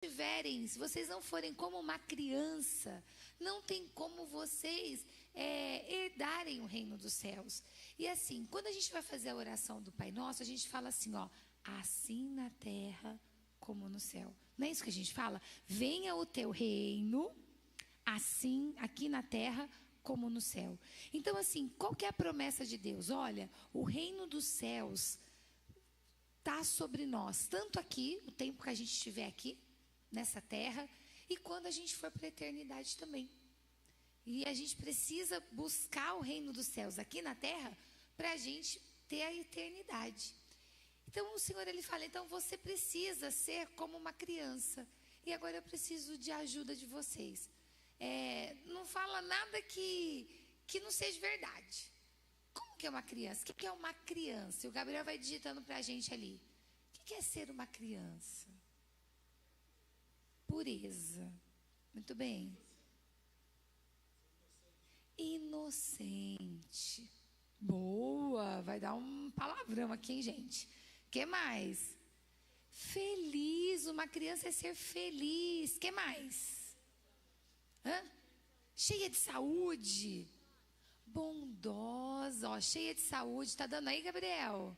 se vocês não forem como uma criança, não tem como vocês herdarem o reino dos céus. E assim, quando a gente vai fazer a oração do Pai Nosso, a gente fala assim, ó, assim na terra como no céu. Não é isso que a gente fala? Venha o teu reino, assim aqui na terra como no céu. Então assim, qual que é a promessa de Deus? Olha, o reino dos céus está sobre nós, tanto aqui, o tempo que a gente estiver aqui, nessa terra, e quando a gente for para a eternidade também. E a gente precisa buscar o reino dos céus aqui na terra para a gente ter a eternidade. Então o Senhor, Ele fala, então você precisa ser como uma criança. E agora eu preciso de ajuda de vocês. Não fala nada que não seja verdade. Como que é uma criança? O que é uma criança? E o Gabriel vai digitando para a gente ali. O que é ser uma criança? Pureza. Muito bem. Inocente. Boa. Vai dar um palavrão aqui, hein, gente? Que mais? Feliz. Uma criança é ser feliz. Que mais? Cheia de saúde. Bondosa. Ó, cheia de saúde. Tá dando aí, Gabriel?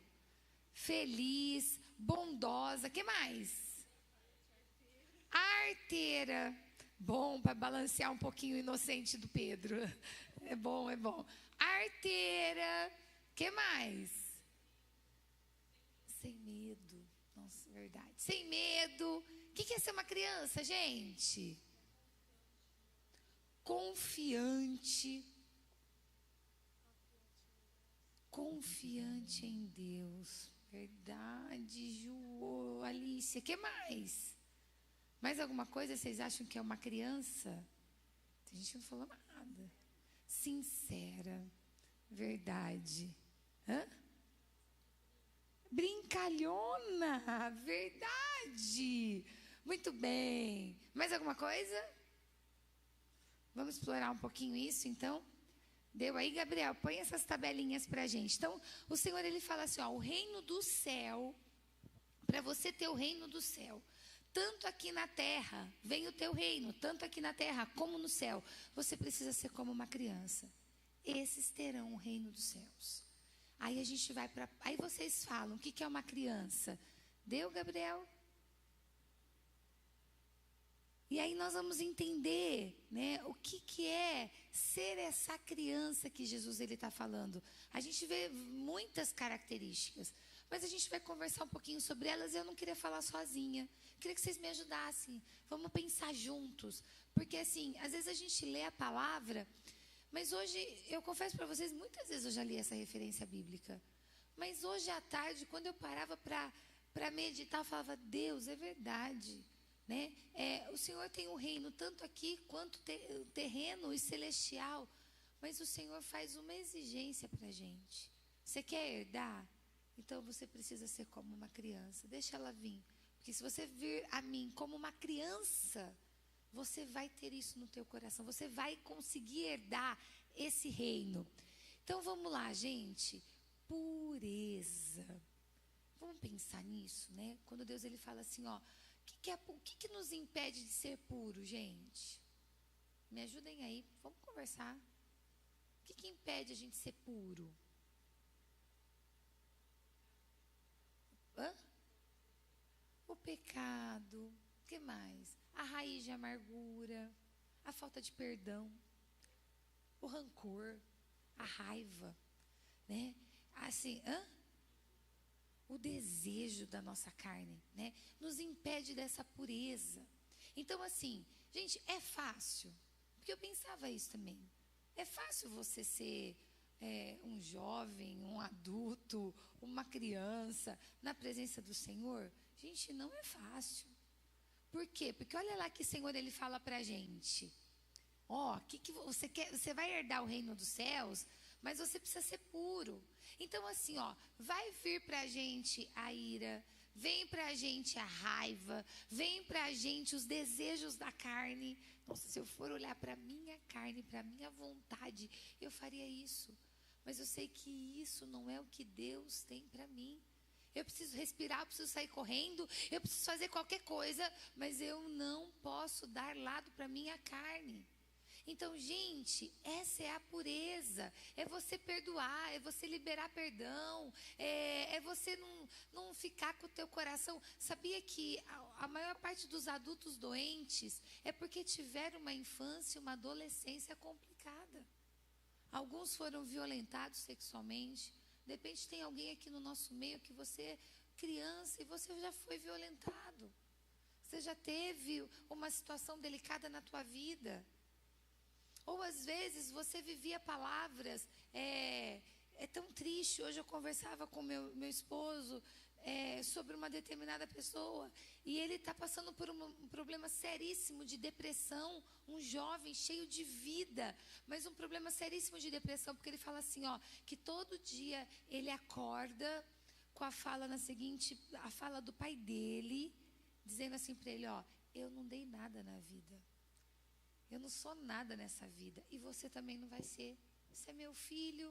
Feliz. Bondosa. Que mais? Arteira. Bom, para balancear um pouquinho o inocente do Pedro. É bom, é bom. Arteira. Que mais? Sem medo. Nossa, verdade. Sem medo. O que é ser uma criança, gente? Confiante. Confiante em Deus. Verdade, Ju, Alicia. Que mais? Mais alguma coisa vocês acham que é uma criança? A gente não falou nada. Sincera. Verdade. Brincalhona. Verdade. Muito bem. Mais alguma coisa? Vamos explorar um pouquinho isso, então? Deu aí, Gabriel? Põe essas tabelinhas pra gente. Então, o Senhor, Ele fala assim, ó, o reino do céu, para você ter o reino do céu, tanto aqui na terra, vem o teu reino, tanto aqui na terra como no céu, você precisa ser como uma criança. Esses terão o reino dos céus. Aí a gente vai para... Aí vocês falam, o que é uma criança? Deu, Gabriel? E aí nós vamos entender, né, o que é ser essa criança que Jesus ele está falando. A gente vê muitas características, mas a gente vai conversar um pouquinho sobre elas e eu não queria falar sozinha. Queria que vocês me ajudassem. Vamos pensar juntos. Porque assim, às vezes a gente lê a palavra, mas hoje, eu confesso para vocês, muitas vezes eu já li essa referência bíblica. Mas hoje à tarde, quando eu parava para meditar, eu falava, Deus, é verdade. Né? O Senhor tem um reino tanto aqui quanto terreno e celestial, mas o Senhor faz uma exigência para a gente. Você quer herdar? Então você precisa ser como uma criança. Deixa ela vir, porque se você vir a mim como uma criança, você vai ter isso no teu coração, você vai conseguir herdar esse reino. Então vamos lá, gente. Pureza. Vamos pensar nisso, né? Quando Deus ele fala assim, ó, o que nos impede de ser puro, gente? Me ajudem aí, vamos conversar. O que impede a gente de ser puro? O pecado. O que mais? A raiz de amargura, a falta de perdão, o rancor, a raiva, né? Assim, o desejo da nossa carne, né? Nos impede dessa pureza. Então, assim, gente, é fácil. Porque eu pensava isso também. É fácil você ser um jovem, um adulto, uma criança, na presença do Senhor? Gente, não é fácil. Por quê? Porque olha lá que o Senhor, Ele fala pra gente. Ó, que você quer? Você vai herdar o reino dos céus, mas você precisa ser puro. Então assim, ó, vai vir pra gente a ira, vem pra gente a raiva, vem pra gente os desejos da carne. Nossa, se eu for olhar pra minha carne, pra minha vontade, eu faria isso. Mas eu sei que isso não é o que Deus tem pra mim. Eu preciso respirar, eu preciso sair correndo, eu preciso fazer qualquer coisa, mas eu não posso dar lado para minha carne. Então, gente, essa é a pureza, é você perdoar, é você liberar perdão, é você não ficar com o teu coração. Sabia que a maior parte dos adultos doentes é porque tiveram uma infância, uma adolescência complicada. Alguns foram violentados sexualmente. De repente tem alguém aqui no nosso meio que você é criança e você já foi violentado. Você já teve uma situação delicada na tua vida. Ou às vezes você vivia palavras, é tão triste. Hoje eu conversava com meu esposo sobre uma determinada pessoa, e ele está passando por um problema seríssimo de depressão, um jovem cheio de vida, mas um problema seríssimo de depressão, porque ele fala assim, que todo dia ele acorda com a fala a fala do pai dele, dizendo assim para ele, eu não dei nada na vida. Eu não sou nada nessa vida. E você também não vai ser. Você é meu filho.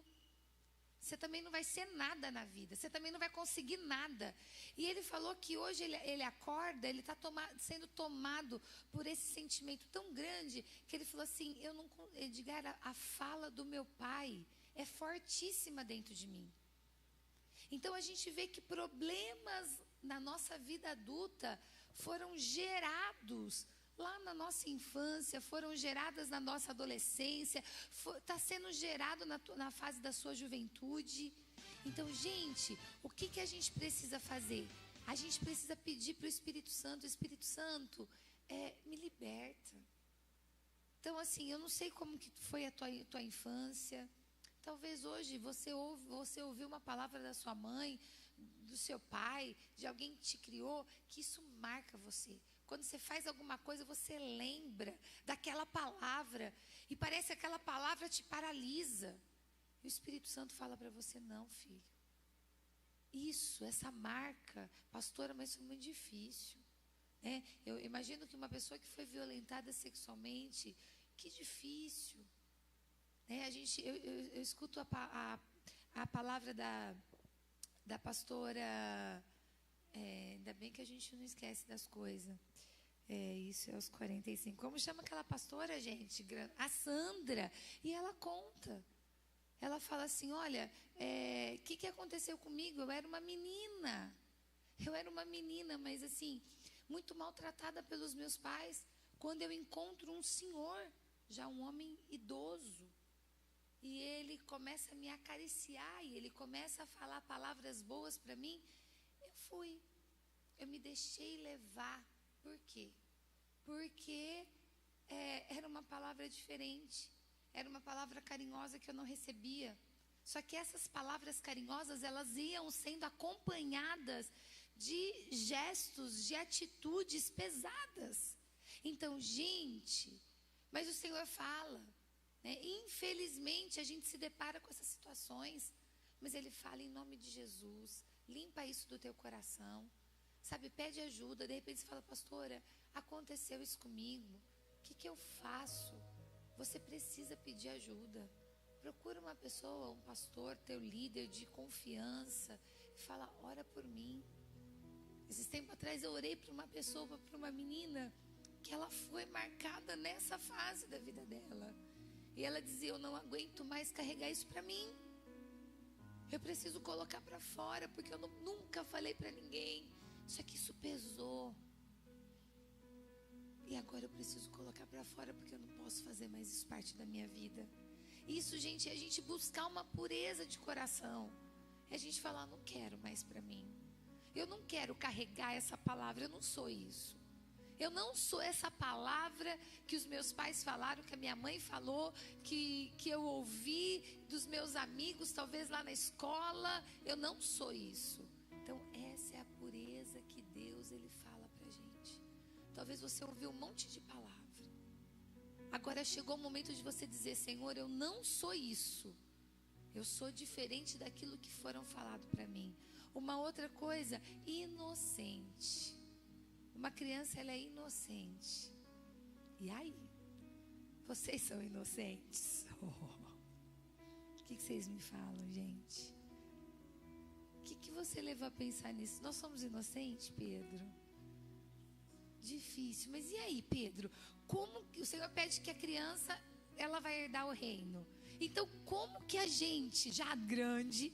Você também não vai ser nada na vida. Você também não vai conseguir nada. E ele falou que hoje ele acorda, ele está sendo tomado por esse sentimento tão grande, que ele falou assim, Edgar, a fala do meu pai é fortíssima dentro de mim. Então a gente vê que problemas na nossa vida adulta foram gerados lá na nossa infância, foram geradas na nossa adolescência, está sendo gerado na fase da sua juventude. Então, gente, o que a gente precisa fazer? A gente precisa pedir para o Espírito Santo, me liberta. Então, assim, eu não sei como que foi a tua infância. Talvez hoje você ouviu uma palavra da sua mãe, do seu pai, de alguém que te criou, que isso marca você. Quando você faz alguma coisa, você lembra daquela palavra. E parece que aquela palavra te paralisa. E o Espírito Santo fala para você, não, filho. Essa marca, pastora, mas isso é muito difícil. Eu imagino que uma pessoa que foi violentada sexualmente, que difícil. Eu escuto a palavra da pastora, ainda bem que a gente não esquece das coisas. Isso é aos 45. Como chama aquela pastora, gente? A Sandra. E ela conta. Ela fala assim, olha, o que aconteceu comigo? Eu era uma menina, mas assim, muito maltratada pelos meus pais. Quando eu encontro um senhor, já um homem idoso, e ele começa a me acariciar, e ele começa a falar palavras boas para mim, eu me deixei levar. Por quê? Porque era uma palavra diferente, era uma palavra carinhosa que eu não recebia. Só que essas palavras carinhosas, elas iam sendo acompanhadas de gestos, de atitudes pesadas. Então, gente, mas o Senhor fala, infelizmente a gente se depara com essas situações, mas Ele fala em nome de Jesus, limpa isso do teu coração. Sabe, pede ajuda. De repente você fala, pastora, aconteceu isso comigo, o que eu faço? Você precisa pedir ajuda. Procura uma pessoa, um pastor, teu líder de confiança, e fala, ora por mim. Esses tempos atrás eu orei para uma pessoa, para uma menina, que ela foi marcada nessa fase da vida dela. E ela dizia, eu não aguento mais carregar isso para mim. Eu preciso colocar para fora, porque eu nunca falei para ninguém. Só que isso pesou. E agora eu preciso colocar para fora, porque eu não posso fazer mais isso parte da minha vida. Isso, gente, é a gente buscar uma pureza de coração. É a gente falar, não quero mais para mim. Eu não quero carregar essa palavra, eu não sou isso. Eu não sou essa palavra que os meus pais falaram, que a minha mãe falou, que eu ouvi dos meus amigos, talvez lá na escola. Eu não sou isso. Então, essa é a pureza que Deus, Ele fala pra gente. Talvez você ouviu um monte de palavra. Agora chegou o momento de você dizer, Senhor, eu não sou isso. Eu sou diferente daquilo que foram falado para mim. Uma outra coisa, inocente. Uma criança, ela é inocente. E aí? Vocês são inocentes? O que vocês me falam, gente? O que você levou a pensar nisso? Nós somos inocentes, Pedro? Difícil. Mas e aí, Pedro? Como que o Senhor pede que a criança, ela vai herdar o reino? Então, como que a gente, já grande,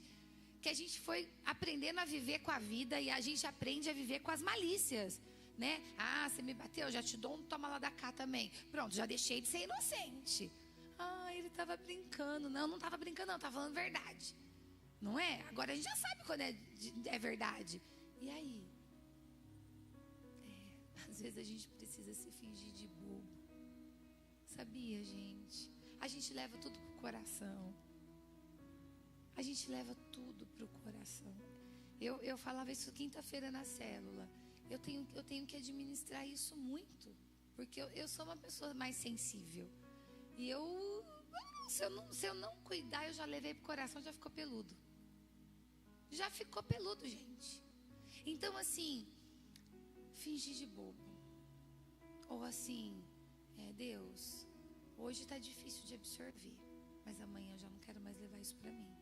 que a gente foi aprendendo a viver com a vida e a gente aprende a viver com as malícias, né? Ah, você me bateu, já te dou um toma lá da cá também. Pronto, já deixei de ser inocente. Ah, ele estava brincando. Não estava brincando, não, estava falando verdade. Não é? Agora a gente já sabe quando é verdade. E aí? Às vezes a gente precisa se fingir de bobo. Sabia, gente? A gente leva tudo pro coração. A gente leva tudo pro coração. Eu falava isso quinta-feira na célula. Eu tenho que administrar isso muito. Porque eu sou uma pessoa mais sensível. E se eu não cuidar, eu já levei pro coração, já ficou peludo. Já ficou peludo, gente. Então, assim, fingir de bobo. Ou assim, Deus, hoje está difícil de absorver, mas amanhã eu já não quero mais levar isso para mim.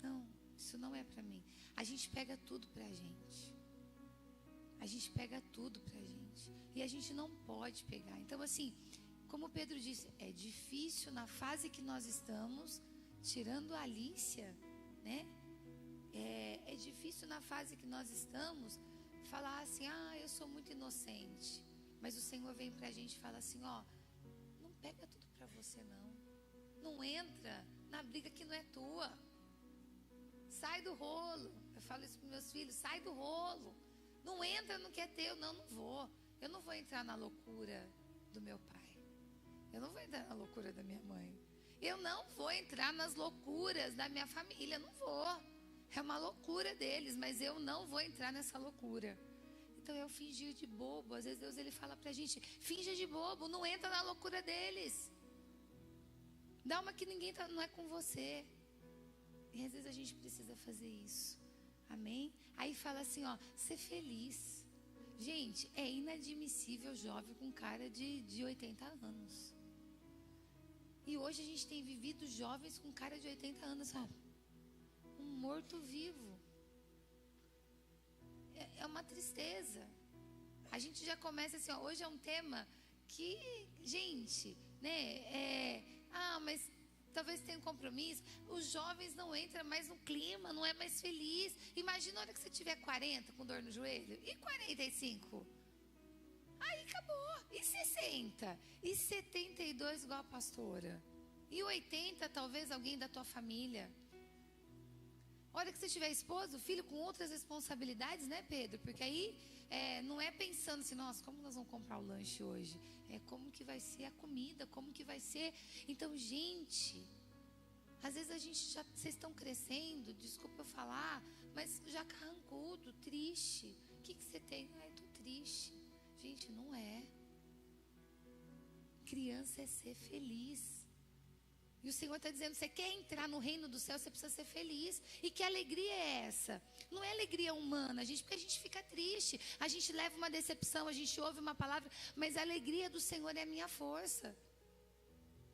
Não, isso não é para mim. A gente pega tudo para a gente. A gente pega tudo para a gente. E a gente não pode pegar. Então, assim, como Pedro disse, é difícil na fase que nós estamos, tirando a Alícia, né? É difícil na fase que nós estamos falar assim, eu sou muito inocente. Mas o Senhor vem pra gente e fala assim, não pega tudo pra você não. Não entra na briga que não é tua. Sai do rolo. Eu falo isso pros meus filhos, sai do rolo. Não entra no que é teu. Não vou. Eu não vou entrar na loucura do meu pai. Eu não vou entrar na loucura da minha mãe. Eu não vou entrar nas loucuras da minha família. Não vou. É uma loucura deles, mas eu não vou entrar nessa loucura. Então eu fingir de bobo. Às vezes Deus ele fala pra gente, finja de bobo, não entra na loucura deles. Dá uma que ninguém não é com você. E às vezes a gente precisa fazer isso. Amém? Aí fala assim, ser feliz. Gente, é inadmissível jovem com cara de 80 anos. E hoje a gente tem vivido jovens com cara de 80 anos, sabe? Um morto-vivo. É uma tristeza. A gente já começa assim, hoje é um tema que, gente, né? Mas talvez tenha um compromisso. Os jovens não entram mais no clima, não é mais feliz. Imagina a hora que você tiver 40 com dor no joelho. E 45? Aí acabou. E 60? E 72 igual a pastora? E 80 talvez alguém da tua família? A hora que você tiver esposo, filho com outras responsabilidades, né, Pedro? Porque aí não é pensando assim, nossa, como nós vamos comprar o lanche hoje? É como que vai ser a comida, como que vai ser. Então, gente, às vezes vocês estão crescendo, desculpa eu falar, mas já carrancudo, triste. O que você tem? Eu tô triste. Gente, não é. Criança é ser feliz. E o Senhor está dizendo, você quer entrar no reino do céu, você precisa ser feliz. E que alegria é essa? Não é alegria humana, porque a gente fica triste. A gente leva uma decepção, a gente ouve uma palavra, mas a alegria do Senhor é a minha força.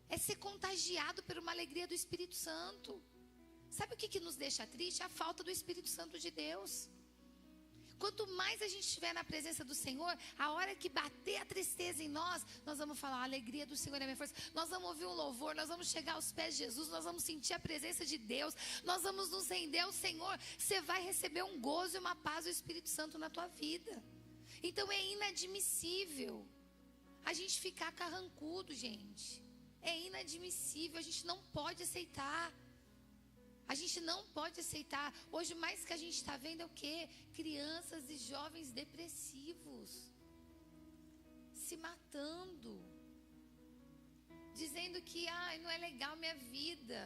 É ser contagiado por uma alegria do Espírito Santo. Sabe o que nos deixa triste? A falta do Espírito Santo de Deus. Quanto mais a gente estiver na presença do Senhor, a hora que bater a tristeza em nós vamos falar, a alegria do Senhor é a minha força. Nós vamos ouvir um louvor, nós vamos chegar aos pés de Jesus, nós vamos sentir a presença de Deus, nós vamos nos render ao Senhor. Você vai receber um gozo e uma paz do Espírito Santo na tua vida. Então é inadmissível a gente ficar carrancudo, gente. É inadmissível, a gente não pode aceitar. A gente não pode aceitar. Hoje mais que a gente está vendo é o quê? Crianças e jovens depressivos. Se matando. Dizendo que não é legal minha vida.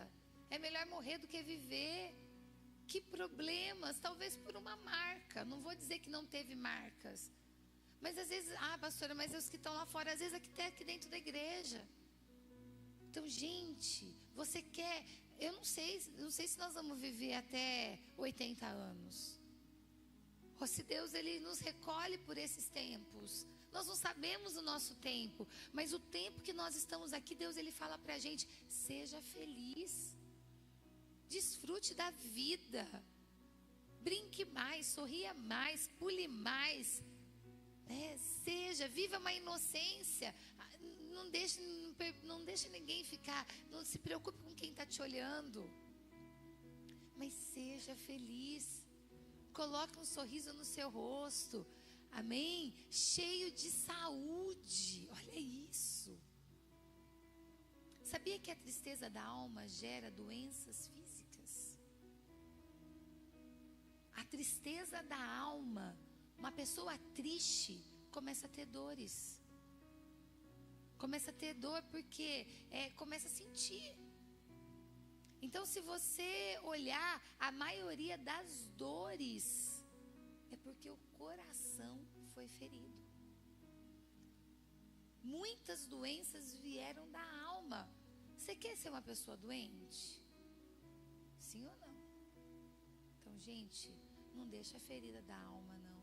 É melhor morrer do que viver. Que problemas. Talvez por uma marca. Não vou dizer que não teve marcas. Mas às vezes, pastora, mas os que estão lá fora, às vezes aqui dentro da igreja. Então, gente, você quer... Eu não sei se nós vamos viver até 80 anos. Ou se Deus ele nos recolhe por esses tempos. Nós não sabemos o nosso tempo, mas o tempo que nós estamos aqui, Deus ele fala pra gente, seja feliz. Desfrute da vida. brinque mais, sorria mais, pule mais, né? Viva uma inocência. Não deixe ninguém ficar, não se preocupe com quem está te olhando, mas seja feliz. Coloque um sorriso no seu rosto, amém? Cheio de saúde, olha isso. Sabia que a tristeza da alma gera doenças físicas? A tristeza da alma, uma pessoa triste começa a ter dores. Começa a ter dor porque começa a sentir. Então, se você olhar, a maioria das dores é porque o coração foi ferido. Muitas doenças vieram da alma. Você quer ser uma pessoa doente? Sim ou não? Então, gente, não deixa a ferida da alma, não.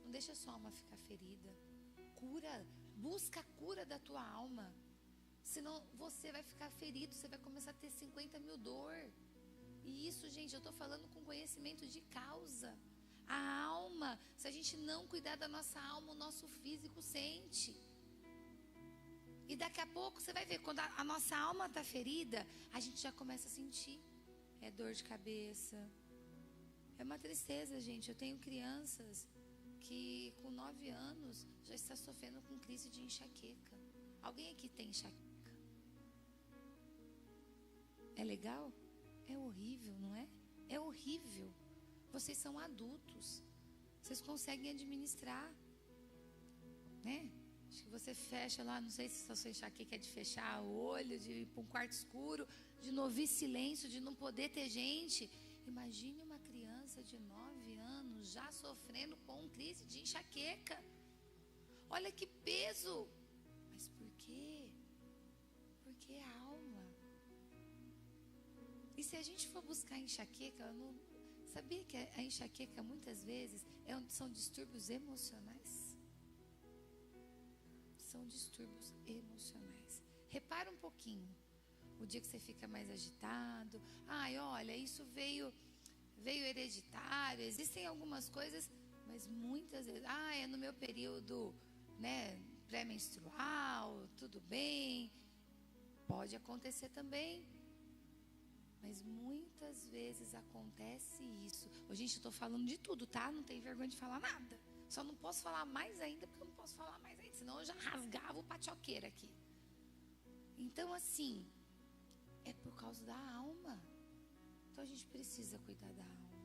Não deixa a sua alma ficar ferida. Cura, busca a cura da tua alma. Senão você vai ficar ferido, você vai começar a ter 50.000 dor. E isso, gente, eu estou falando com conhecimento de causa. A alma, se a gente não cuidar da nossa alma, o nosso físico sente. E daqui a pouco você vai ver, quando a nossa alma está ferida, a gente já começa a sentir. É dor de cabeça. É uma tristeza, gente. Eu tenho crianças que com 9 anos já está sofrendo com crise de enxaqueca. Alguém aqui tem enxaqueca? É legal? É horrível, não é? É horrível. Vocês são adultos. Vocês conseguem administrar, né? Acho que você fecha lá, não sei se a sua enxaqueca é de fechar o olho, de ir para um quarto escuro, de não ouvir silêncio, de não poder ter gente. Imagine uma criança de 9 anos já sofrendo com crise de enxaqueca. Olha que peso. Mas por quê? Porque é alma. E se a gente for buscar enxaqueca, sabia que a enxaqueca muitas vezes são distúrbios emocionais? São distúrbios emocionais. Repara um pouquinho. O dia que você fica mais agitado. Ai, olha, isso veio hereditário. Existem algumas coisas, mas muitas vezes. É no meu período, né, pré-menstrual, tudo bem. Pode acontecer também. Mas muitas vezes acontece isso. Gente, eu estou falando de tudo, tá? Não tem vergonha de falar nada. Só não posso falar mais ainda, porque eu não posso falar mais ainda. Senão eu já rasgava o patioqueiro aqui. Então, assim, é por causa da alma. Então, a gente precisa cuidar da alma.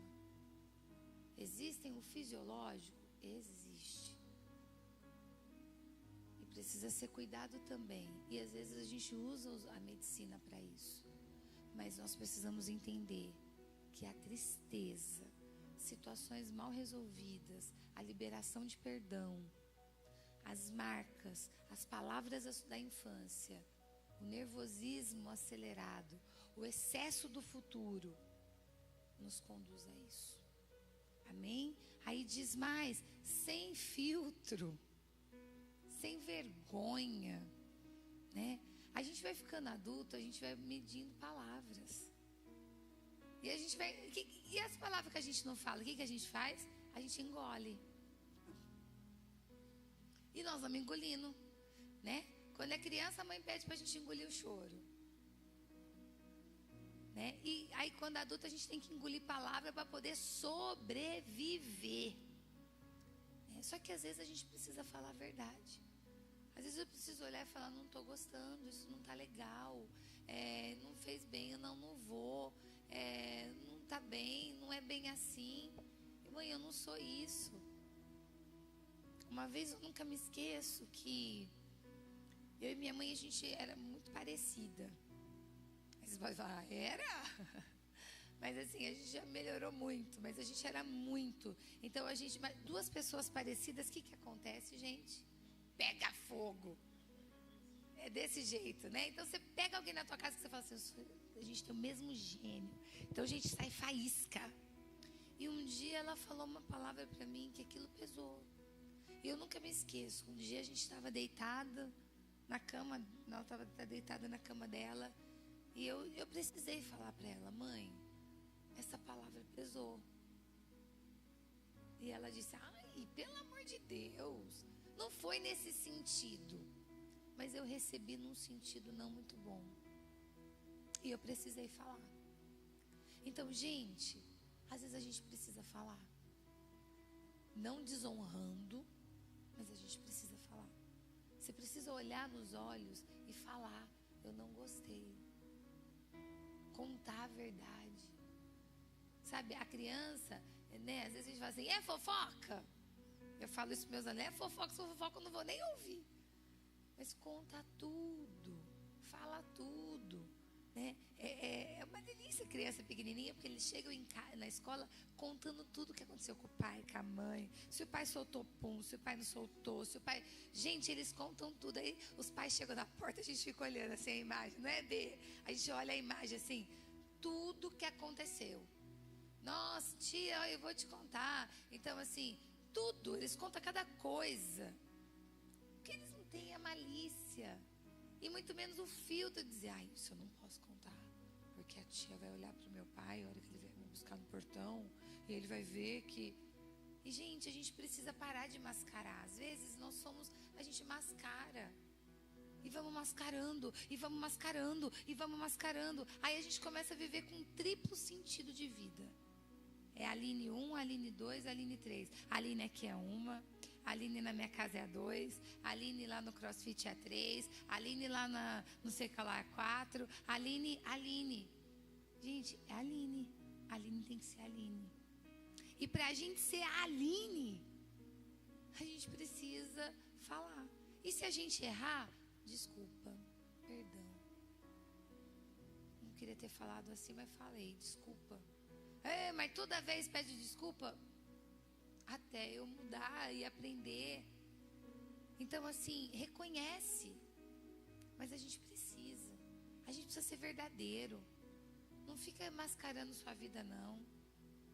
Existem o fisiológico? Existe. E precisa ser cuidado também. E às vezes a gente usa a medicina para isso. Mas nós precisamos entender que a tristeza, situações mal resolvidas, a liberação de perdão, as marcas, as palavras da infância, o nervosismo acelerado, o excesso do futuro, nos conduz a isso. Amém? Aí diz mais, sem filtro, sem vergonha, né? A gente vai ficando adulto, a gente vai medindo palavras. E a gente vai. E as palavras que a gente não fala, o que a gente faz? A gente engole. E nós vamos engolindo, né? Quando é criança, a mãe pede pra gente engolir o choro. Né? E aí, quando é adulto, a gente tem que engolir palavra para poder sobreviver. Só que às vezes a gente precisa falar a verdade. Às vezes eu preciso olhar e falar, não estou gostando, isso não está legal, não fez bem, eu não vou, não está bem, não é bem assim. E mãe, eu não sou isso. Uma vez eu nunca me esqueço que eu e minha mãe, a gente era muito parecida. Aí você pode falar, era? Mas assim, a gente já melhorou muito, mas a gente era muito. Então, duas pessoas parecidas, o que acontece, gente? Pega fogo. É desse jeito, né? Então você pega alguém na tua casa que você fala assim, a gente tem o mesmo gênio. Então a gente sai faísca. E um dia ela falou uma palavra pra mim que aquilo pesou. E eu nunca me esqueço. Um dia a gente estava deitada na cama, ela estava deitada na cama dela. E eu precisei falar pra ela, mãe, essa palavra pesou. E ela disse, ai, pelo amor de Deus, não foi nesse sentido. Mas eu recebi num sentido não muito bom. E eu precisei falar. Então, gente, às vezes a gente precisa falar. Não desonrando, mas a gente precisa falar. Você precisa olhar nos olhos e falar, eu não gostei. Contar a verdade. Sabe, a criança, né, às vezes a gente fala assim, é fofoca? Eu falo isso para meus alunos, é fofoca, se for fofoca eu não vou nem ouvir. Mas conta tudo, fala tudo, né? É uma delícia criança pequenininha, porque eles chegam na escola contando tudo o que aconteceu com o pai, com a mãe. Se o pai soltou pum, se o pai não soltou, se o pai... Gente, eles contam tudo. Aí os pais chegam na porta, a gente fica olhando assim a imagem, não é, Bê? A gente olha a imagem assim, tudo que aconteceu. Nossa, tia, eu vou te contar. Então, assim, tudo, eles contam cada coisa. Porque eles não têm a malícia. E muito menos o filtro de dizer, ai, isso eu não posso contar. Porque a tia vai olhar para o meu pai, a hora que ele vier me buscar no portão, e ele vai ver que... E, gente, a gente precisa parar de mascarar. Às vezes, a gente mascara. E vamos mascarando, e vamos mascarando, e vamos mascarando. Aí a gente começa a viver com um triplo sentido de vida. É Aline 1, Aline 2, Aline 3. Aline aqui é uma, Aline na minha casa é a 2, Aline lá no CrossFit é a 3, Aline lá no sei que lá é 4, Aline. Gente, é Aline. Aline tem que ser Aline. E pra gente ser a Aline, a gente precisa falar. E se a gente errar, desculpa, perdão. Não queria ter falado assim, mas falei, desculpa. Mas toda vez pede desculpa até eu mudar e aprender. Então, assim, reconhece. Mas a gente precisa ser verdadeiro. Não fica mascarando sua vida, não.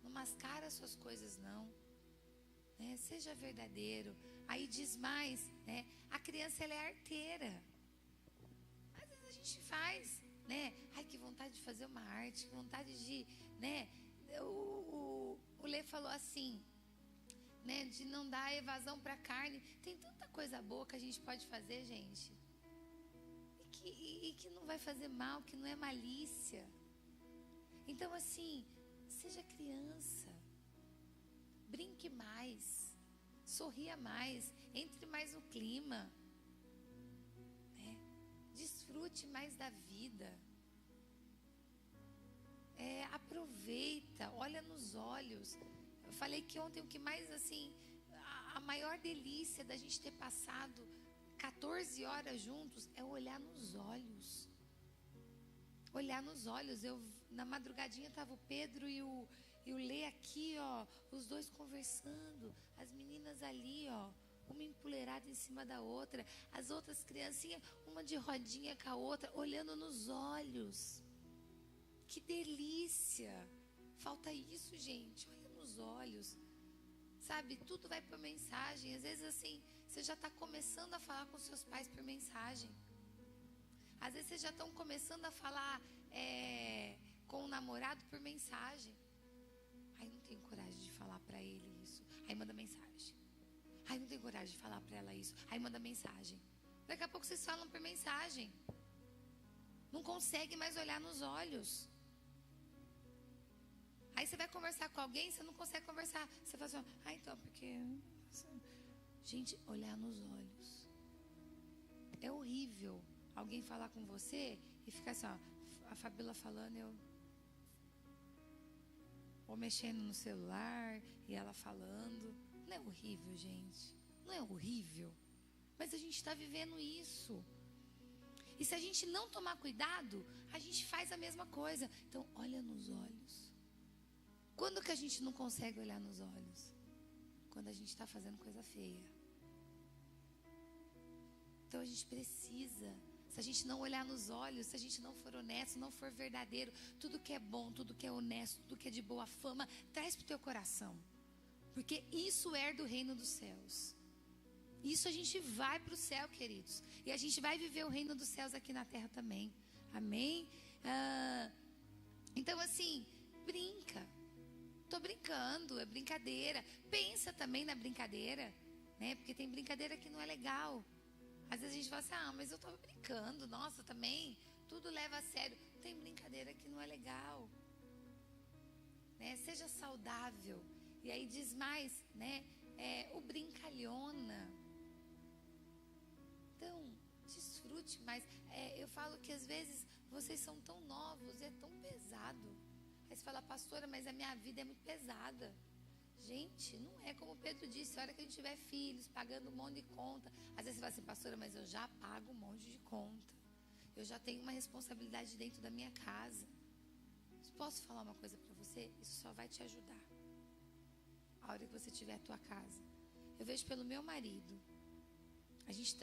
Não mascara suas coisas, não. Né? Seja verdadeiro. Aí diz mais, né? A criança, ela é arteira. Às vezes a gente faz, né? Ai, que vontade de fazer uma arte, que vontade de, né? O Lê falou assim, né, de não dar evasão para a carne. Tem tanta coisa boa que a gente pode fazer, gente, e que não vai fazer mal, que não é malícia. Então, assim, seja criança, brinque mais, sorria mais, entre mais no clima, né? Desfrute mais da vida. Aproveita, olha nos olhos. Eu falei que ontem o que mais, assim, a maior delícia da gente ter passado 14 horas juntos é olhar nos olhos. Olhar nos olhos. Na madrugadinha estava o Pedro e o Lê aqui, ó, os dois conversando, as meninas ali, ó, uma empoleirada em cima da outra, as outras criancinhas, uma de rodinha com a outra, olhando nos olhos. Que delícia! Falta isso, gente. Olha nos olhos. Sabe, tudo vai por mensagem. Às vezes, assim, você já está começando a falar com seus pais por mensagem. Às vezes, vocês já estão começando a falar com o namorado por mensagem. Aí não tenho coragem de falar para ele isso. Aí manda mensagem. Aí não tenho coragem de falar para ela isso. Aí manda mensagem. Daqui a pouco vocês falam por mensagem. Não consegue mais olhar nos olhos. Aí você vai conversar com alguém, você não consegue conversar. Você fala assim, então, porque... Gente, olhar nos olhos. É horrível alguém falar com você e ficar assim, ó, a Fabíola falando, ou mexendo no celular, e ela falando. Não é horrível, gente? Não é horrível? Mas a gente está vivendo isso. E se a gente não tomar cuidado, a gente faz a mesma coisa. Então, olha nos olhos. Quando que a gente não consegue olhar nos olhos? Quando a gente está fazendo coisa feia. Então a gente precisa. Se a gente não olhar nos olhos, se a gente não for honesto, não for verdadeiro, tudo que é bom, tudo que é honesto, tudo que é de boa fama, traz para o teu coração. Porque isso é do reino dos céus. Isso a gente vai para o céu, queridos. E a gente vai viver o reino dos céus aqui na terra também. Amém? Então, assim, brinca. tô brincando, é brincadeira. Pensa também na brincadeira, né? Porque tem brincadeira que não é legal. Às vezes a gente fala assim, mas eu tava brincando, nossa, também, tudo leva a sério. Tem brincadeira que não é legal, né? Seja saudável. E aí diz mais, né? O brincalhona. Então, desfrute mais. Eu falo que às vezes vocês são tão novos e é tão pesado. Aí você fala, pastora, mas a minha vida é muito pesada. Gente, não é como o Pedro disse, a hora que a gente tiver filhos, pagando um monte de conta. Às vezes você fala assim, pastora, mas eu já pago um monte de conta. Eu já tenho uma responsabilidade dentro da minha casa. Posso falar uma coisa para você? Isso só vai te ajudar. A hora que você tiver a tua casa. Eu vejo pelo meu marido.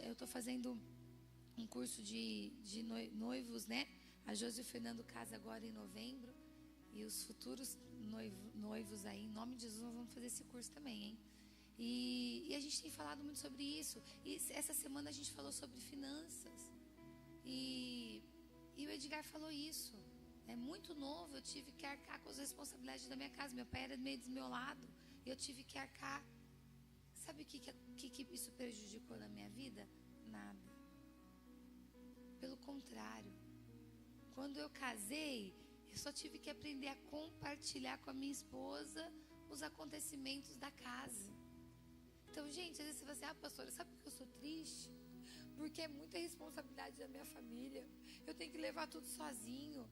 Eu estou fazendo um curso de noivos, né? A Josi e o Fernando casam agora em novembro. E os futuros noivos aí, em nome de Jesus, nós vamos fazer esse curso também, hein? E a gente tem falado muito sobre isso. E essa semana a gente falou sobre finanças. E o Edgar falou isso. É muito novo, eu tive que arcar com as responsabilidades da minha casa. Meu pai era meio desmiolado. E eu tive que arcar. Sabe o que isso prejudicou na minha vida? Nada. Pelo contrário. Quando eu casei, eu só tive que aprender a compartilhar com a minha esposa os acontecimentos da casa. Então, gente, às vezes você fala assim, pastora, sabe por que eu sou triste? Porque é muita responsabilidade da minha família. Eu tenho que levar tudo sozinho.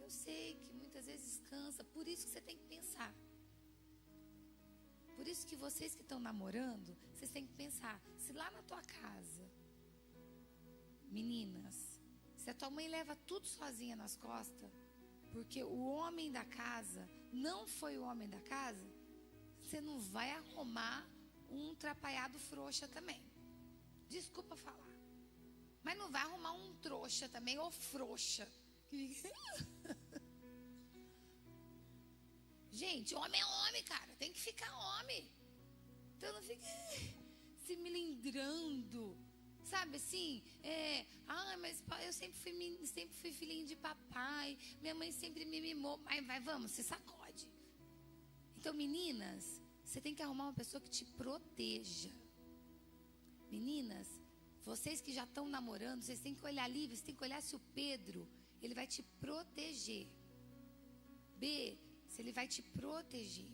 Eu sei que muitas vezes cansa. Por isso que você tem que pensar. Por isso que vocês que estão namorando, vocês têm que pensar. Se lá na tua casa, meninas, se a tua mãe leva tudo sozinha nas costas, porque o homem da casa não foi o homem da casa, você não vai arrumar um trapalhado frouxa também. Desculpa falar. Mas não vai arrumar um trouxa também, ou frouxa. Gente, homem é homem, cara. Tem que ficar homem. Então não fica se melindrando. Sabe assim? Mas eu sempre fui filhinho de papai. Minha mãe sempre me mimou. Mas vamos, se sacode. Então, meninas, você tem que arrumar uma pessoa que te proteja. Meninas, vocês que já estão namorando, vocês têm que olhar ali, vocês têm que olhar se o Pedro, ele vai te proteger. B, se ele vai te proteger.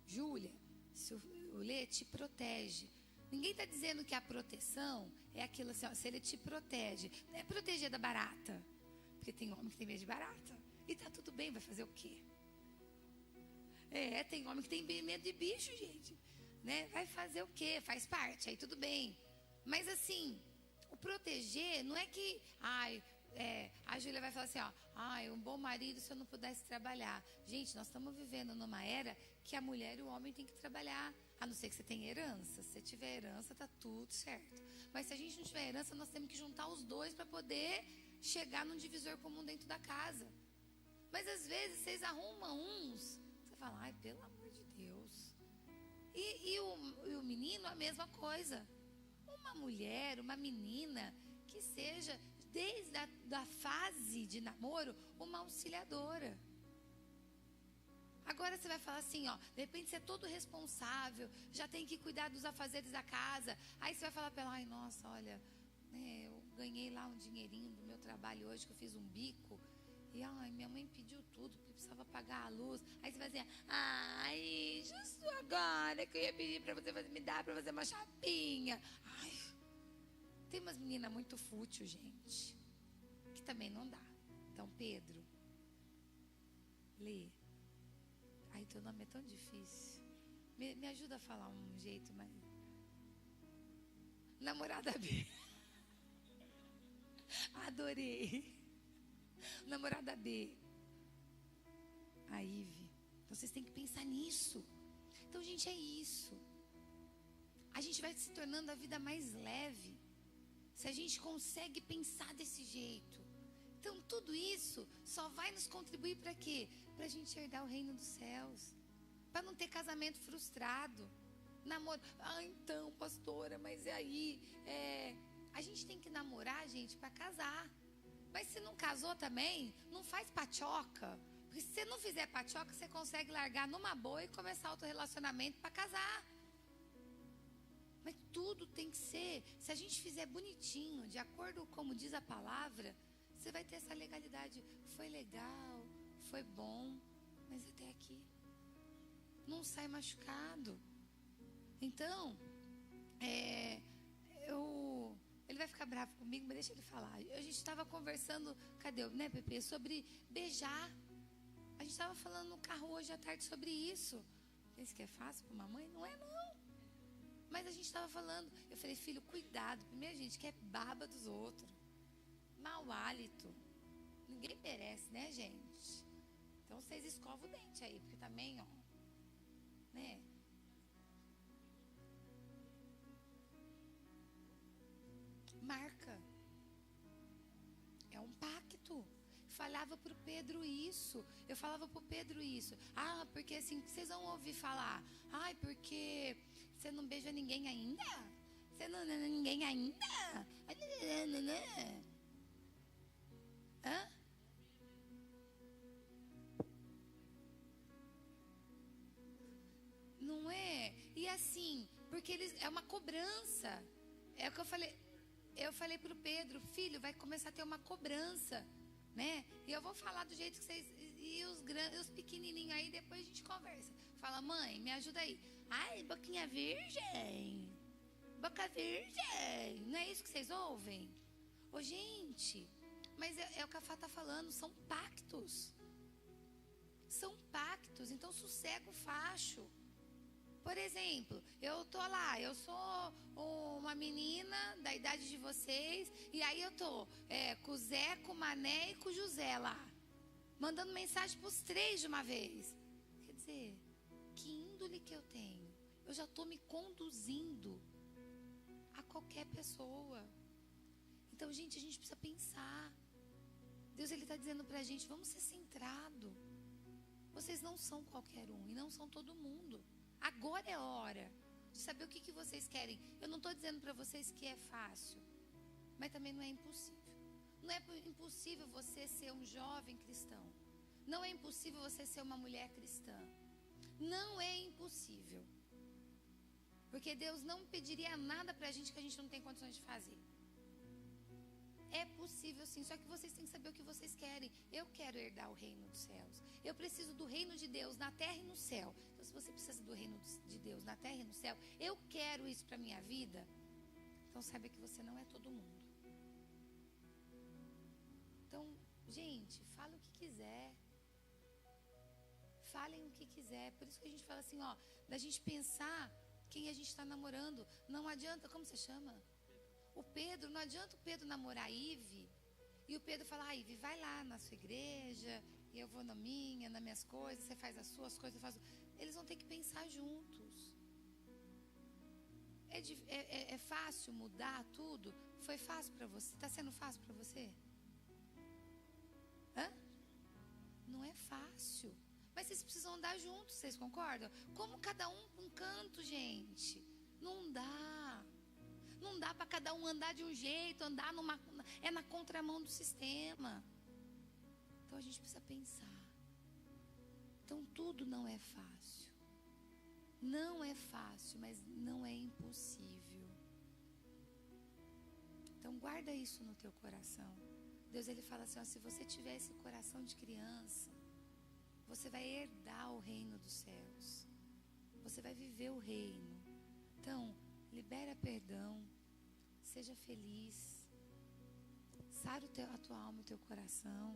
Júlia, se o Lê te protege. Ninguém está dizendo que a proteção é aquilo assim, se ele te protege. Não é proteger da barata. Porque tem homem que tem medo de barata. E tá tudo bem, vai fazer o quê? Tem homem que tem medo de bicho, gente. Né? Vai fazer o quê? Faz parte, aí tudo bem. Mas assim, o proteger não é que... a Júlia vai falar assim, um bom marido se eu não pudesse trabalhar. Gente, nós estamos vivendo numa era que a mulher e o homem têm que trabalhar. A não ser que você tenha herança. Se você tiver herança, tá tudo certo. Mas se a gente não tiver herança, nós temos que juntar os dois para poder chegar num divisor comum dentro da casa. Mas às vezes vocês arrumam uns, você fala, pelo amor de Deus. E o menino, a mesma coisa. Uma mulher, uma menina que seja, desde a fase de namoro, uma auxiliadora. Agora você vai falar assim, de repente você é todo responsável, já tem que cuidar dos afazeres da casa. Aí você vai falar para ela, nossa, olha, eu ganhei lá um dinheirinho do meu trabalho hoje, que eu fiz um bico. E minha mãe pediu tudo, porque precisava pagar a luz. Aí você vai dizer, justo agora que eu ia pedir para você me dar para fazer uma chapinha. Tem umas meninas muito fútil, gente, que também não dá. Então, Pedro, Lê. Teu nome é tão difícil. Me ajuda a falar um jeito mais... Namorada B. Adorei. Namorada B. A Ive. Então, vocês têm que pensar nisso. Então, gente, é isso. A gente vai se tornando a vida mais leve. Se a gente consegue pensar desse jeito. Então, tudo isso só vai nos contribuir para quê? Para a gente herdar o reino dos céus. Para não ter casamento frustrado. Namoro. Então, pastora, mas e aí? A gente tem que namorar, gente, para casar. Mas se não casou também, não faz pachoca. Porque se você não fizer patioca, você consegue largar numa boa e começar outro relacionamento para casar. Mas tudo tem que ser, se a gente fizer bonitinho, de acordo com como diz a palavra, você vai ter essa legalidade. Foi legal, foi bom, mas até aqui. Não sai machucado. Então, ele vai ficar bravo comigo, mas deixa ele falar. A gente estava conversando, cadê, né, Pepe, sobre beijar. A gente estava falando no carro hoje à tarde sobre isso. Pensa que é fácil para uma mãe? Não é, não. Mas a gente estava falando, eu falei, filho, cuidado. Primeiro, gente, que é baba dos outros. Mau hálito. Ninguém merece, né, gente? Então, vocês escovam o dente aí, porque também, ó, né? Marca. É um pacto. Falava pro Pedro isso. Eu falava pro Pedro isso. Ah, porque assim, vocês vão ouvir falar. Ai, porque você não beija ninguém ainda? Você não ninguém ainda? Hã? Não é? E assim, porque eles é uma cobrança. É o que eu falei. Eu falei pro Pedro, filho, vai começar a ter uma cobrança, né? E eu vou falar do jeito que vocês e os grandes, os pequenininhos aí, depois a gente conversa. Fala, mãe, me ajuda aí. Ai, boquinha virgem. Boca virgem. Não é isso que vocês ouvem? Ô, gente, mas é o que a Fá tá falando, são pactos. São pactos, então sossega o facho. Por exemplo, eu tô lá, eu sou uma menina da idade de vocês, e aí eu tô com o Zé, com o Mané e com o José lá, mandando mensagem pros 3 de uma vez. Quer dizer, que índole que eu tenho? Eu já tô me conduzindo a qualquer pessoa. Então, gente, a gente precisa pensar. Deus, Ele está dizendo pra gente, vamos ser centrados. Vocês não são qualquer um, e não são todo mundo. Agora é hora de saber o que vocês querem. Eu não estou dizendo para vocês que é fácil, mas também não é impossível. Não é impossível você ser um jovem cristão. Não é impossível você ser uma mulher cristã. Não é impossível. Porque Deus não pediria nada para a gente que a gente não tem condições de fazer. É possível sim, só que vocês têm que saber o que vocês querem. Eu quero herdar o reino dos céus. Eu preciso do reino de Deus na terra e no céu. Então, se você precisa do reino de Deus na terra e no céu, eu quero isso para a minha vida. Então, saiba que você não é todo mundo. Então, gente, fala o que quiser. Falem o que quiser. Por isso que a gente fala assim, ó, da gente pensar quem a gente está namorando. Não adianta, como você chama? O Pedro, não adianta o Pedro namorar a Ive e o Pedro falar, Ive, vai lá na sua igreja e eu vou na minha, nas minhas coisas, você faz as suas coisas, eu faço... Eles vão ter que pensar juntos. É fácil mudar tudo? Foi fácil para você? Está sendo fácil para você? Hã? Não é fácil. Mas vocês precisam andar juntos, vocês concordam? Como cada um um canto, gente. Não dá. Não dá para cada um andar de um jeito, andar numa... É na contramão do sistema. Então a gente precisa pensar. Então tudo não é fácil. Não é fácil, mas não é impossível. Então guarda isso no teu coração. Deus, Ele fala assim, ó, se você tiver esse coração de criança, você vai herdar o reino dos céus. Você vai viver o reino. Então, libera perdão, seja feliz, sara a tua alma, o teu coração,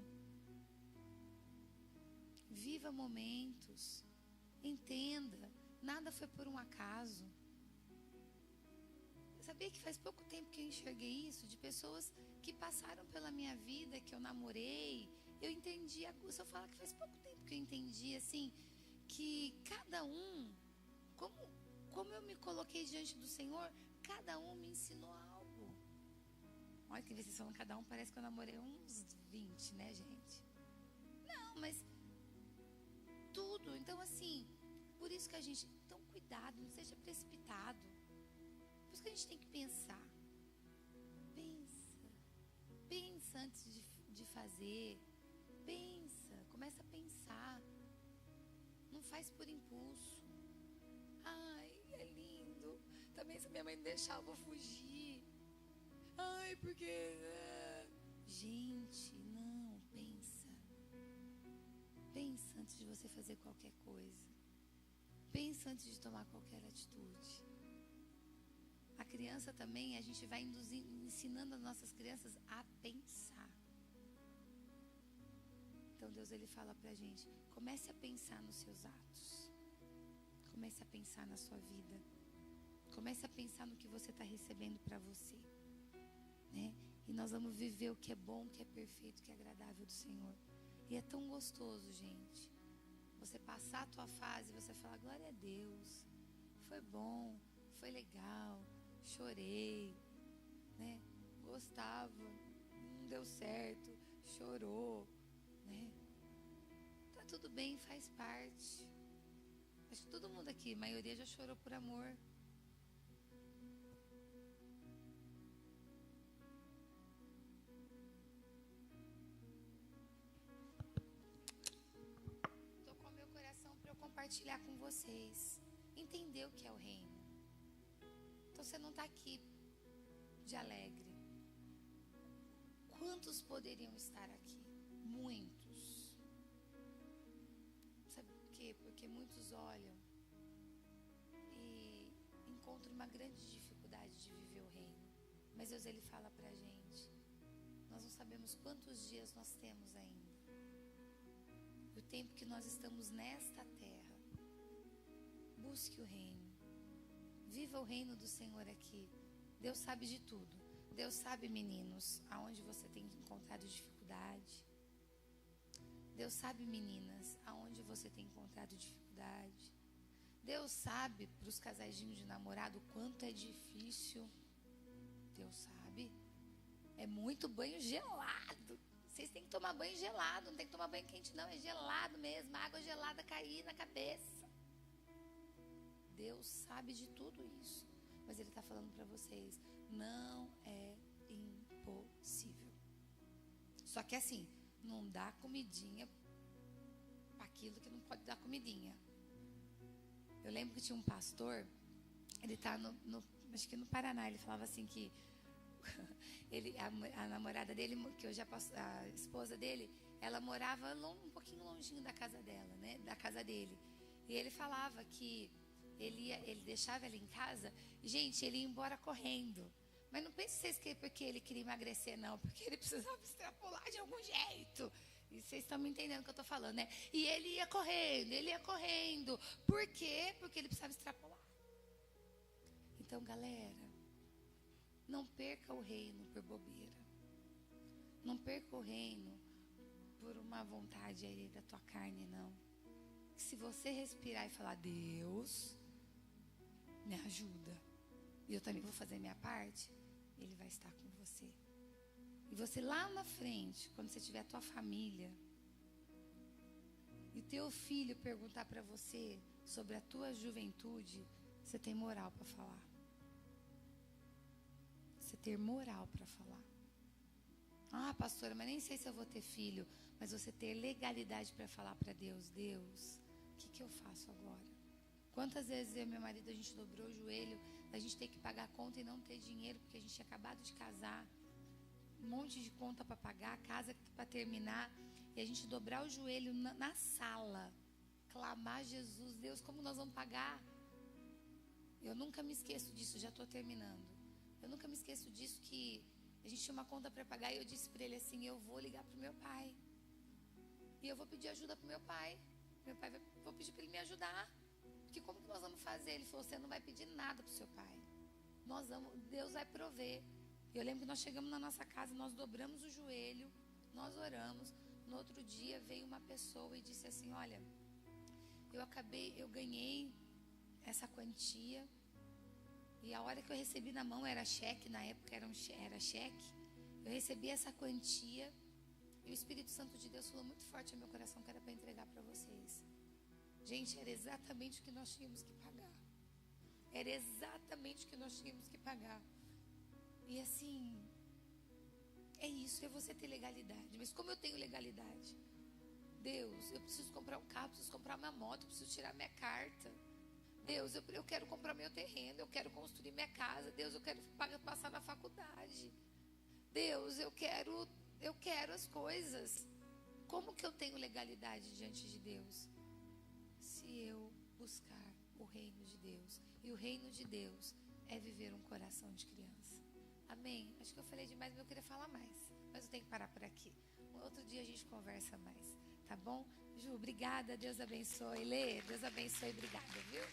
viva momentos, entenda, nada foi por um acaso. Sabia que faz pouco tempo que eu enxerguei isso, de pessoas que passaram pela minha vida, que eu namorei, eu entendi, se eu falar que faz pouco tempo que eu entendi, assim, que cada um, como eu me coloquei diante do Senhor, cada um me ensinou algo. Olha que vocês falam cada um, parece que eu namorei uns 20, né, gente? Não, mas tudo. Então, assim, por isso que a gente... Então, cuidado, não seja precipitado. Por isso que a gente tem que pensar. Pensa antes de fazer. Pensa. Começa a pensar. Não faz por impulso. Ai, é lindo. Também se minha mãe não deixar, eu vou fugir. Ai, porque... Gente, não, pensa. Pensa antes de você fazer qualquer coisa. Pensa antes de tomar qualquer atitude. A criança também, a gente vai ensinando as nossas crianças a pensar. Então Deus, Ele fala pra gente, comece a pensar nos seus atos. Comece a pensar na sua vida. Comece a pensar no que você está recebendo para você, né? E nós vamos viver o que é bom, o que é perfeito, o que é agradável do Senhor. E é tão gostoso, gente, você passar a tua fase e você falar, glória a Deus, foi bom, foi legal, chorei, né? Gostava, não deu certo, chorou, né? Tá tudo bem, faz parte. Acho que todo mundo aqui, a maioria já chorou por amor. Tocou meu coração para eu compartilhar com vocês. Entender o que é o reino. Então você não está aqui de alegre. Quantos poderiam estar aqui? Muitos. Sabe por quê? Porque muitos olham e encontram uma grande dificuldade de viver o reino. Mas Deus, Ele fala pra gente, nós não sabemos quantos dias nós temos ainda. O tempo que nós estamos nesta terra. Busque o reino. Viva o reino do Senhor aqui. Deus sabe de tudo. Deus sabe, meninos, aonde você tem encontrado dificuldade. Deus sabe, meninas, aonde você tem encontrado dificuldade. Deus sabe, para os casalzinhos de namorado, o quanto é difícil. Deus sabe. É muito banho gelado. Vocês têm que tomar banho gelado, não tem que tomar banho quente não, é gelado mesmo, água gelada cair na cabeça. Deus sabe de tudo isso. Mas Ele está falando para vocês, não é impossível. Só que assim, não dá comidinha para aquilo que não pode dar comidinha. Eu lembro que tinha um pastor, ele está acho que no Paraná, ele falava assim que a namorada dele, que hoje a esposa dele, ela morava um pouquinho longinho da casa dela, né? Da casa dele. E ele falava que ele deixava ela em casa e, gente, ele ia embora correndo. Mas não pense vocês que é porque ele queria emagrecer, não. Porque ele precisava extrapolar de algum jeito. E vocês estão me entendendo o que eu estou falando, né? E ele ia correndo, ele ia correndo. Por quê? Porque ele precisava extrapolar. Então, galera, não perca o reino por bobeira. Não perca o reino por uma vontade aí da tua carne, não. Se você respirar e falar, Deus, me ajuda, e eu também vou fazer a minha parte, Ele vai estar com você. E você lá na frente, quando você tiver a tua família, e teu filho perguntar para você sobre a tua juventude, você tem moral para falar. Você ter moral para falar. Ah, pastora, mas nem sei se eu vou ter filho. Mas você ter legalidade para falar para Deus, Deus, o que eu faço agora? Quantas vezes eu e meu marido, a gente dobrou o joelho, a gente tem que pagar a conta e não ter dinheiro, porque a gente tinha acabado de casar, um monte de conta para pagar, casa para terminar, e a gente dobrar o joelho na sala, clamar, Jesus, Deus, como nós vamos pagar? Eu nunca me esqueço disso, já estou terminando. Eu nunca me esqueço disso, que a gente tinha uma conta para pagar e eu disse para ele assim, eu vou ligar para o meu pai. E eu vou pedir ajuda para o meu pai. Meu pai vou pedir para ele me ajudar. Porque como que nós vamos fazer? Ele falou, você não vai pedir nada para o seu pai. Deus vai prover. Eu lembro que nós chegamos na nossa casa, nós dobramos o joelho, nós oramos. No outro dia veio uma pessoa e disse assim, olha, eu ganhei essa quantia. E a hora que eu recebi na mão era cheque, na época era cheque. Eu recebi essa quantia e o Espírito Santo de Deus falou muito forte ao meu coração que era para entregar para vocês. Gente, era exatamente o que nós tínhamos que pagar. Era exatamente o que nós tínhamos que pagar. E assim, é isso, é você ter legalidade. Mas como eu tenho legalidade? Deus, eu preciso comprar um carro, preciso comprar uma moto, preciso tirar minha carta. Deus, eu quero comprar meu terreno, eu quero construir minha casa. Deus, eu quero passar na faculdade. Deus, eu quero as coisas. Como que eu tenho legalidade diante de Deus? Se eu buscar o reino de Deus. E o reino de Deus é viver um coração de criança. Amém? Acho que eu falei demais, mas eu queria falar mais. Mas eu tenho que parar por aqui. Outro dia a gente conversa mais. Tá bom? Ju, obrigada. Deus abençoe. Lê, Deus abençoe. Obrigada, viu?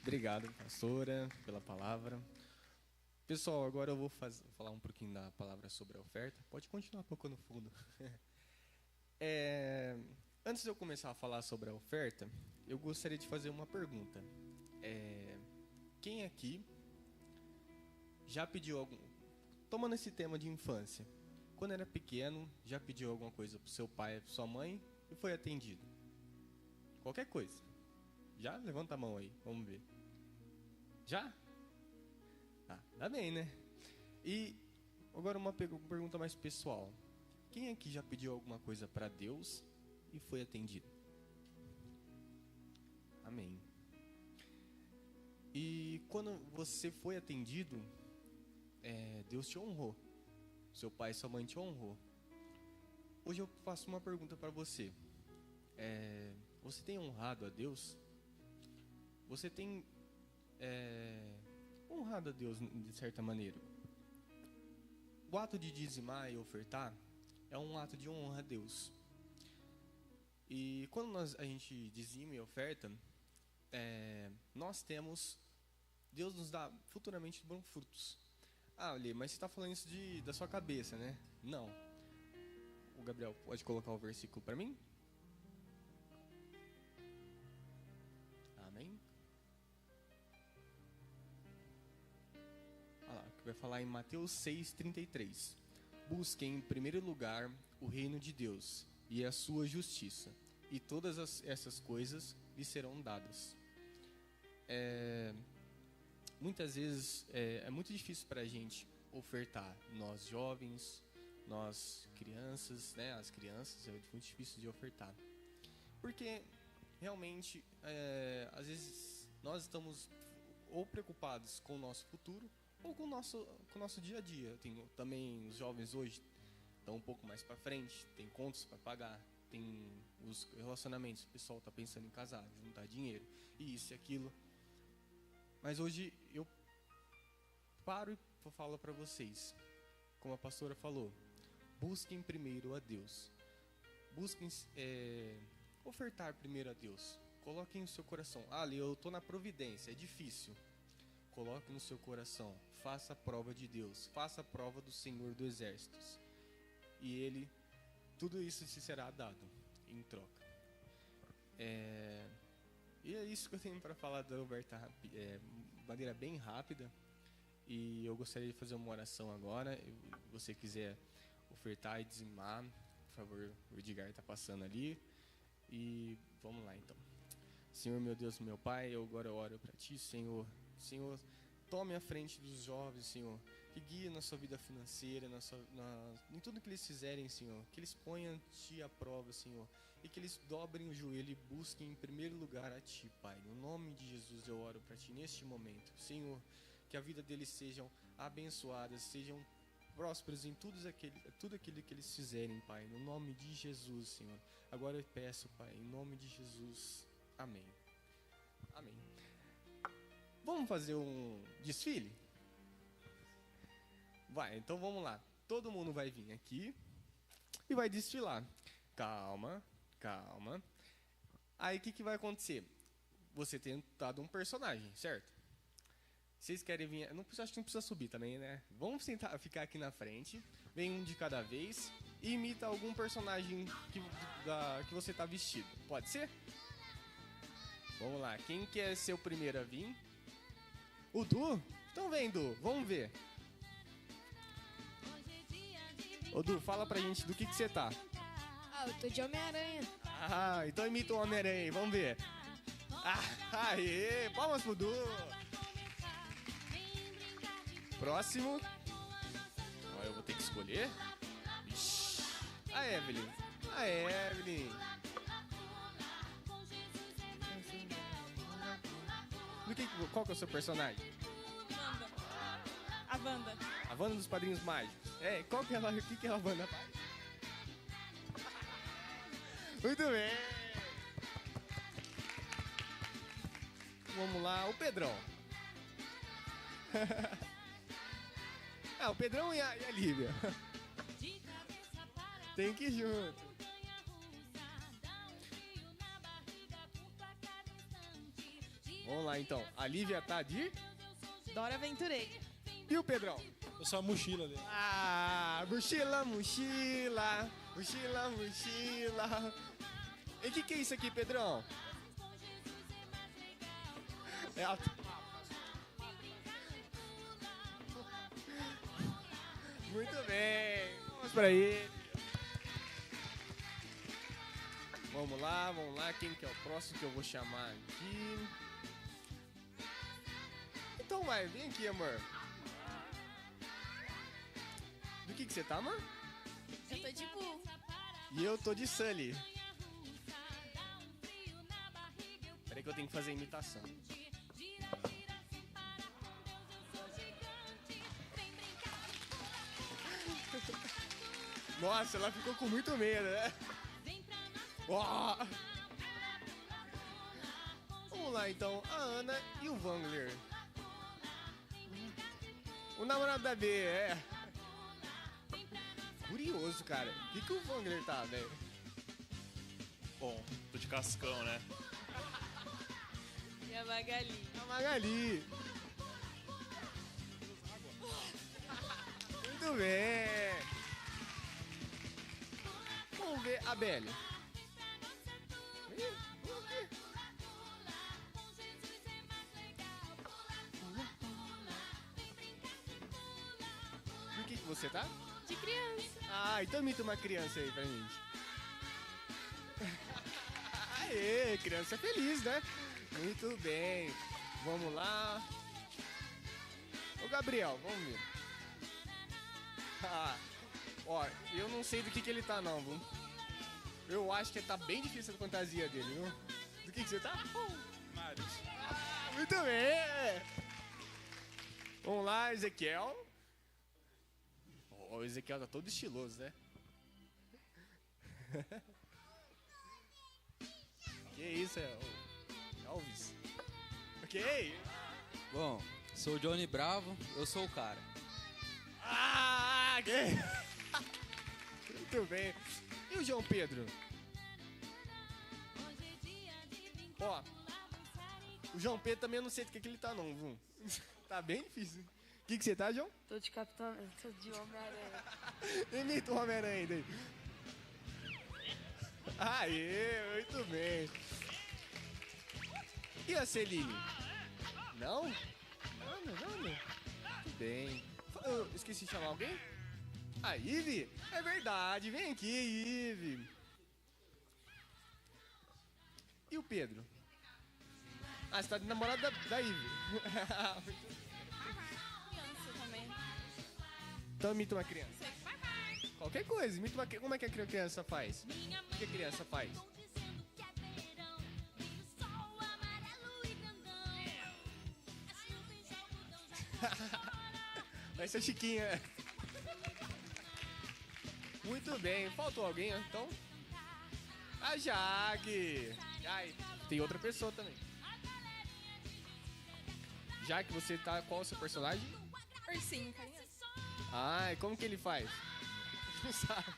Obrigado, pastora, pela palavra. Pessoal, agora eu vou falar um pouquinho da palavra sobre a oferta. Pode continuar um pouco no fundo. Antes de eu começar a falar sobre a oferta, eu gostaria de fazer uma pergunta. Quem aqui já pediu algum... Tomando esse tema de infância, quando era pequeno, já pediu alguma coisa para o seu pai, para sua mãe e foi atendido? Qualquer coisa. Já? Levanta a mão aí, vamos ver. Já? Ah, tá bem, né? E agora uma pergunta mais pessoal. Quem aqui já pediu alguma coisa para Deus e foi atendido? Amém. E quando você foi atendido, Deus te honrou. Seu pai e sua mãe te honrou. Hoje eu faço uma pergunta para você. Você tem honrado a Deus? Você tem honrado a Deus de certa maneira? O ato de dizimar e ofertar é um ato de honra a Deus. E quando a gente dizima e oferta, nós temos... Deus nos dá futuramente bons frutos. Ah, Lê, mas você está falando isso da sua cabeça, né? Não. O Gabriel pode colocar o versículo para mim? Amém? Olha lá, que vai falar em Mateus 6:33. Busquem em primeiro lugar o reino de Deus e a sua justiça, e todas essas coisas lhe serão dadas. Muitas vezes é muito difícil para a gente ofertar. Nós jovens, nós crianças, né? As crianças é muito difícil de ofertar. Porque realmente, às vezes, nós estamos ou preocupados com o nosso futuro ou com o nosso dia a dia. Tem também os jovens hoje estão um pouco mais para frente, tem contas para pagar, tem os relacionamentos, o pessoal está pensando em casar, juntar dinheiro, e isso e aquilo. Mas hoje eu paro e falo para vocês, como a pastora falou, busquem primeiro a Deus. Busquem ofertar primeiro a Deus. Coloquem no seu coração. Ali eu estou na providência, é difícil. Coloque no seu coração. Faça a prova de Deus. Faça a prova do Senhor dos Exércitos. E tudo isso te será dado em troca. E é isso que eu tenho para falar da oferta de maneira bem rápida. E eu gostaria de fazer uma oração agora. Se você quiser ofertar e dizimar, por favor, o Edgar está passando ali. E vamos lá então. Senhor, meu Deus, meu Pai, eu agora oro para Ti, Senhor. Senhor, tome a frente dos jovens, Senhor. Que guie na sua vida financeira, em tudo que eles fizerem, Senhor. Que eles ponham Ti à prova, Senhor. E que eles dobrem o joelho e busquem em primeiro lugar a Ti, Pai. No nome de Jesus eu oro para Ti neste momento. Senhor, que a vida deles sejam abençoadas, sejam prósperos em tudo aquilo que eles fizerem, Pai. No nome de Jesus, Senhor. Agora eu peço, Pai, em nome de Jesus. Amém. Amém. Vamos fazer um desfile? Vai, então vamos lá. Todo mundo vai vir aqui e vai desfilar. Calma, calma. Aí o que vai acontecer? Você tem dado um personagem, certo? Vocês querem vir... acho que não precisa subir também, né? Vamos tentar ficar aqui na frente. Vem um de cada vez e imita algum personagem que você está vestido. Pode ser? Vamos lá. Quem quer ser o primeiro a vir? O Du? Então vem, Du. Vamos ver. Ô, Du, fala pra gente do que você tá. Ah, eu tô de Homem-Aranha. Ah, então imita o Homem-Aranha. Vamos ver. Ah, aê! Palmas pro Du. Próximo. Ó, eu vou ter que escolher. Ixi. A Evelyn. A Evelyn. Qual que é o seu personagem? Wanda. A Wanda. A Wanda dos Padrinhos Mágicos. Qual que é ela? O que a Wanda faz? Muito bem. Vamos lá, o Pedrão. O Pedrão e a Lívia. Tem que ir junto. Vamos lá então. A Lívia tá de... Dora Aventureira. E o Pedrão? Eu sou a mochila dele. Mochila, mochila. Mochila, mochila. E o que é isso aqui, Pedrão? Muito bem. Vamos pra ele. Vamos lá. Quem que é o próximo que eu vou chamar aqui? Então vai, vem aqui, amor. Do que você tá, amor? Eu tô de Boo. E eu tô de Sully. Peraí que eu tenho que fazer a imitação. Nossa, ela ficou com muito medo, né? Vamos lá então, a Ana e o Wangler. O namorado da B, Curioso, cara. O que o Wangler tá, velho? Bom, tô de cascão, né? E a Magali. A Magali. Muito bem. Vamos ver a Belle. Do que você tá? De criança. Então imita uma criança aí pra gente. Aê, criança feliz, né? Muito bem. Vamos lá. Ô, Gabriel, vamos ver. Eu não sei do que ele tá, não, viu? Eu acho que tá bem difícil a fantasia dele, viu? Do que você tá? Marius. Muito bem. Vamos lá, Ezequiel. O Ezequiel tá todo estiloso, né? Que isso, Elvis? Ok. Bom, sou o Johnny Bravo, eu sou o cara. Ok. Muito bem. E o João Pedro? O João Pedro também eu não sei do que ele tá, não, viu? Tá bem difícil. O que você tá, João? Tô de Capitão... Tô de Homem-Aranha. Imita o Homem-Aranha daí. Aê, muito bem. E a Celine? Não? Não. Muito bem. Eu esqueci de chamar alguém? A Ivy? É verdade, vem aqui, Ivy. E o Pedro? Você tá de namorado da Ivy. Criança também. Então imita uma criança. Qualquer coisa, imita uma criança. Como é que a criança faz? O que a criança faz? Vai ser Chiquinha. Muito bem. Faltou alguém, então? A Jaque. Tem outra pessoa também. Jaque, você tá... Qual é o seu personagem? Ursinho, carinha. E como que ele faz? Não sabe.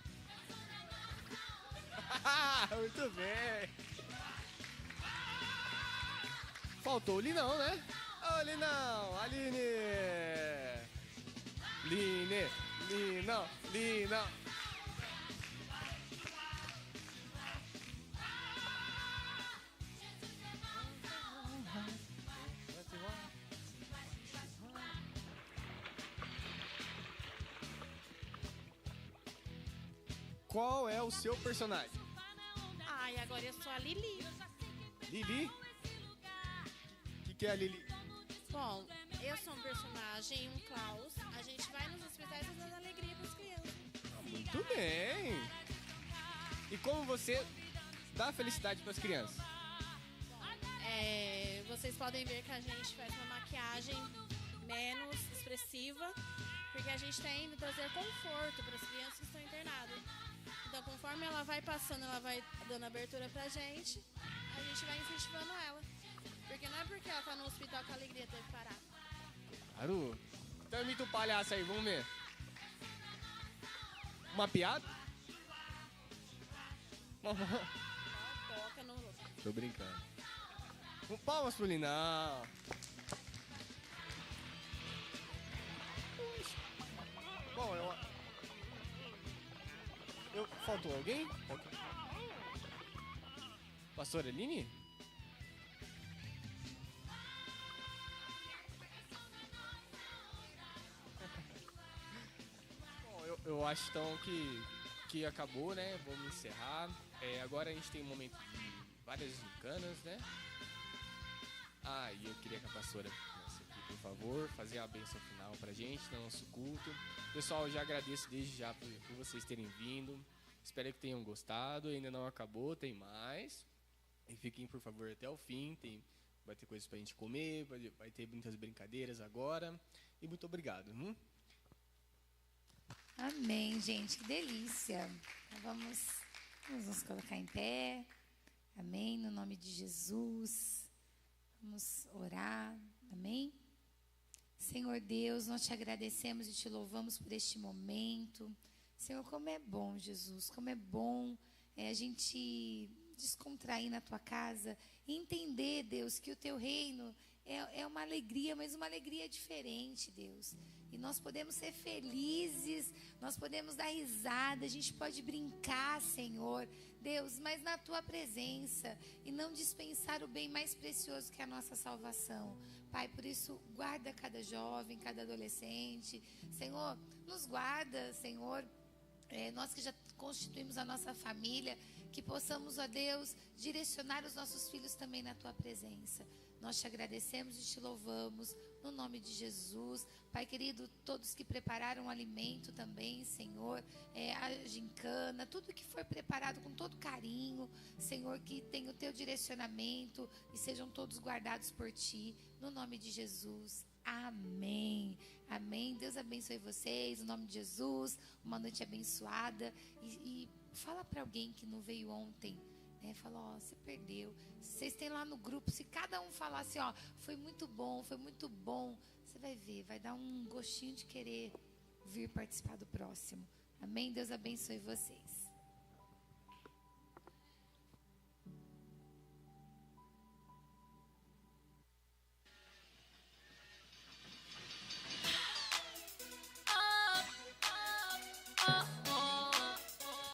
Muito bem. Faltou o Linão, né? Ô, Linão, Aline. Linão. Qual é o seu personagem? E agora eu sou a Lili. Lili? O que é a Lili? Bom, eu sou um personagem, um Klaus. A gente vai nos hospitais dando alegria para as crianças. Muito bem. E como você dá felicidade para as crianças? Vocês podem ver que a gente faz uma maquiagem menos expressiva, porque a gente está indo trazer conforto para as crianças que estão internadas. Então, conforme ela vai passando, ela vai dando abertura pra gente, a gente vai incentivando ela. Porque não é porque ela tá no hospital que a alegria teve que parar. Claro. Então imita o palhaço aí, vamos ver. Uma piada? Não toca no... Tô brincando. Um palmas pro Linão. Bom, faltou alguém? Pastora Aline? Bom, eu acho então que acabou, né? Vamos encerrar. Agora a gente tem um momento de várias gincanas, né? E eu queria que a pastora viesse aqui, por favor, fazer a bênção final pra gente no nosso culto. Pessoal, eu já agradeço desde já por vocês terem vindo. Espero que tenham gostado. Ainda não acabou, tem mais. E fiquem, por favor, até o fim. Vai ter coisas pra gente comer, vai ter muitas brincadeiras agora. E muito obrigado. Amém, gente, que delícia. Então vamos nos colocar em pé. Amém, no nome de Jesus. Vamos orar, amém? Senhor Deus, nós te agradecemos e te louvamos por este momento. Senhor, como é bom, Jesus, como é bom a gente descontrair na tua casa e entender, Deus, que o teu reino é uma alegria, mas uma alegria diferente, Deus. E nós podemos ser felizes, nós podemos dar risada, a gente pode brincar, Senhor, Deus, mas na tua presença e não dispensar o bem mais precioso que é a nossa salvação. Pai, por isso, guarda cada jovem, cada adolescente. Senhor, nos guarda, Senhor, nós que já constituímos a nossa família, que possamos, ó Deus, direcionar os nossos filhos também na tua presença. Nós te agradecemos e te louvamos, no nome de Jesus. Pai querido, todos que prepararam o alimento também, Senhor, a gincana, tudo que foi preparado com todo carinho, Senhor, que tenha o teu direcionamento e sejam todos guardados por ti, no nome de Jesus. Amém. Amém. Deus abençoe vocês, no nome de Jesus. Uma noite abençoada. E fala para alguém que não veio ontem, né? Fala, você perdeu. Vocês têm lá no grupo, se cada um falar assim, foi muito bom, você vai ver, vai dar um gostinho de querer vir participar do próximo. Amém? Deus abençoe vocês.